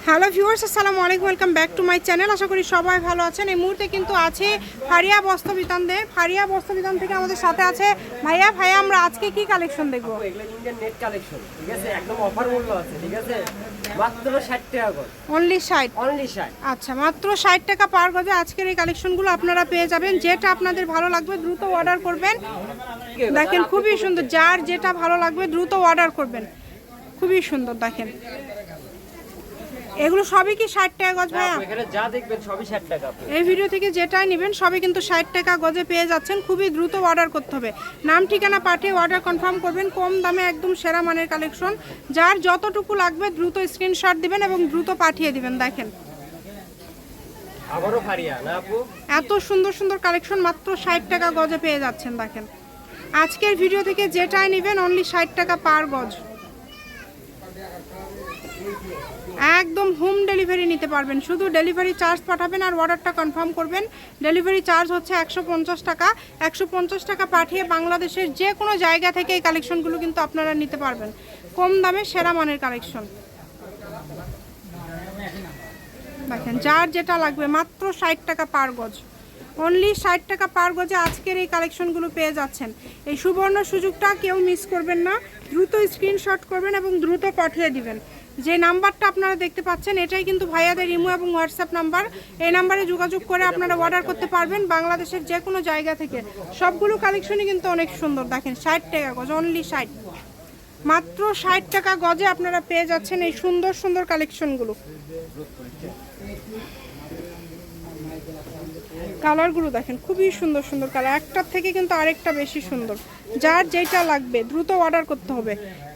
Hello viewers, আসসালামু আলাইকুম, welcome back to my channel. আশা করি সবাই ভালো আছেন। এই মুহূর্তে কিন্তু আছে ফারিয়া বস্ত্রবিতান থেকে আমাদের সাথে আছে ভাইয়া। আমরা আজকে কি কালেকশন দেখব? এগুলো ইন্ডিয়ান নেট কালেকশন, ঠিক আছে? একদম অফার মূল্য আছে, ঠিক আছে? মাত্র 60 টাকা গজ। অনলি 60? অনলি 60। আচ্ছা, মাত্র 60 টাকা পার গজে আজকের এই কালেকশনগুলো আপনারা পেয়ে যাবেন। যেটা আপনাদের ভালো লাগবে দ্রুত অর্ডার করবেন। দেখেন খুবই সুন্দর, যার যেটা ভালো লাগবে দ্রুত অর্ডার করবেন। খুবই সুন্দর, দেখেন এগুলো সবই কি 60 টাকা গজ ভাইয়া? এখানে যা দেখবেন সবই 60 টাকা। এই ভিডিও থেকে যেটাই নেবেন সবই কিন্তু 60 টাকা গজে পেয়ে যাচ্ছেন। খুবই দ্রুত অর্ডার করতে হবে, নাম ঠিকানা পাঠিয়ে অর্ডার কনফার্ম করবেন। কম দামে একদম সেরা মানের কালেকশন, যার যতটুকু লাগবে দ্রুত স্ক্রিনশট দিবেন এবং দ্রুত পাঠিয়ে দিবেন। দেখেন আবারও ফারিয়া না আপু, এত সুন্দর সুন্দর কালেকশন মাত্র 60 টাকা গজে পেয়ে যাচ্ছেন। দেখেন আজকের ভিডিও থেকে যেটাই নেবেন অনলি 60 টাকা পার গজ। একদম হোম ডেলিভারি নিতে পারবেন, শুধু ডেলিভারি চার্জ পাঠাবেন আর অর্ডারটা কনফার্ম করবেন। ডেলিভারি চার্জ হচ্ছে 150 টাকা। 150 টাকা পাঠিয়ে বাংলাদেশের যে কোনো জায়গা থেকে এই কালেকশনগুলো কিন্তু আপনারা নিতে পারবেন। কম দামে সেরা মানের কালেকশন। দেখেন যার যেটা লাগবে মাত্র 60 টাকা পার গজ। অনলি 60 টাকা পার গজে আজকের এই কালেকশনগুলো পেয়ে যাচ্ছেন। এই সুবর্ণ সুযোগটা কেউ মিস করবেন না, দ্রুত স্ক্রিনশট করবেন এবং দ্রুত পাঠিয়ে দিবেন। যে নাম্বারটা আপনারা দেখতে পাচ্ছেন এটাই কিন্তু ভাইয়াদের ইমো এবং হোয়াটসঅ্যাপ নাম্বার। এই নাম্বারে যোগাযোগ করে আপনারা অর্ডার করতে পারবেন বাংলাদেশের যে কোনো জায়গা থেকে। সবগুলো কালেকশনই কিন্তু অনেক সুন্দর। দেখেন 60 টাকা গজ, অনলি 60, মাত্র 60 টাকা গজে আপনারা পেয়ে যাচ্ছেন এই সুন্দর সুন্দর কালেকশনগুলো। কালারগুলো দেখেন খুবই সুন্দর সুন্দর কালার, একটার থেকে কিন্তু আরেকটা বেশি সুন্দর। যার যেটা লাগবে দ্রুত অর্ডার করতে হবে।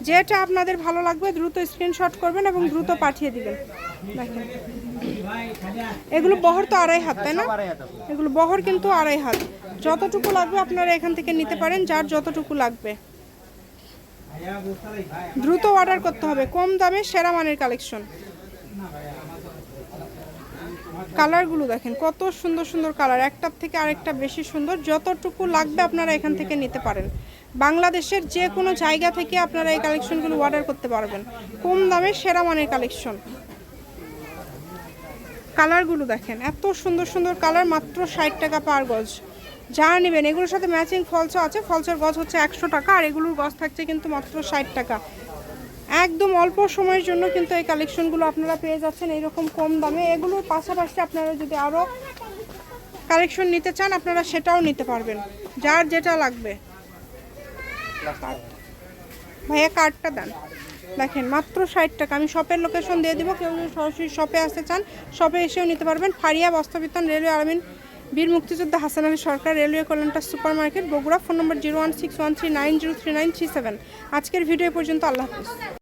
যেটা আপনাদের ভালো লাগবে দ্রুত স্ক্রিনশট করবেন এবং দ্রুত পাঠিয়ে দিবেন। দেখেন এগুলো বহর তো 2.5 হাত, তাই না? এগুলো বহর কিন্তু 2.5 হাত। যতটুকু লাগবে আপনারা এখান থেকে নিতে পারেন, যার যতটুকু লাগবে দ্রুত অর্ডার করতে হবে। কম দামে সেরা মানের কালেকশন। কালারগুলো দেখেন কত সুন্দর সুন্দর কালার, একটার থেকে আরেকটা বেশি সুন্দর। যতটুকু লাগবে আপনারা এখান থেকে নিতে পারেন। বাংলাদেশের যে কোনো জায়গা থেকে আপনারা এই কালেকশনগুলো অর্ডার করতে পারবেন। কম দামে সেরা মানের কালেকশন। কালারগুলো দেখেন এত সুন্দর সুন্দর কালার, মাত্র 60 টাকা পার গজ। যা নেবেন এগুলোর সাথে ম্যাচিং ফলসও আছে। ফলসের গজ হচ্ছে 100 টাকা আর এগুলোর গজ থাকছে কিন্তু মাত্র 60 টাকা। একদম অল্প সময়ের জন্য কিন্তু এই কালেকশনগুলো আপনারা পেয়ে যাচ্ছেন এইরকম কম দামে। এগুলোর পাশাপাশি আপনারা যদি আরও কালেকশন নিতে চান আপনারা সেটাও নিতে পারবেন, যার যেটা লাগবে। ভাইয়া কার্ডটা দেন। দেখেন মাত্র 60 টাকা। আমি শপের লোকেশন দিয়ে দিব, কেউ যদি সরাসরি শপে আসতে চান শপে এসেও নিতে পারবেন। ফারিয়া বস্ত্রবিতান, রেলওয়ে আলমিন, বীর মুক্তিযোদ্ধা হাসান আলী সরকার, রেলওয়ে কল্যাণটা super market, Bogura. Phone number 01613903937। আজকের ভিডিও পর্যন্ত। আল্লাহ হাফিজ।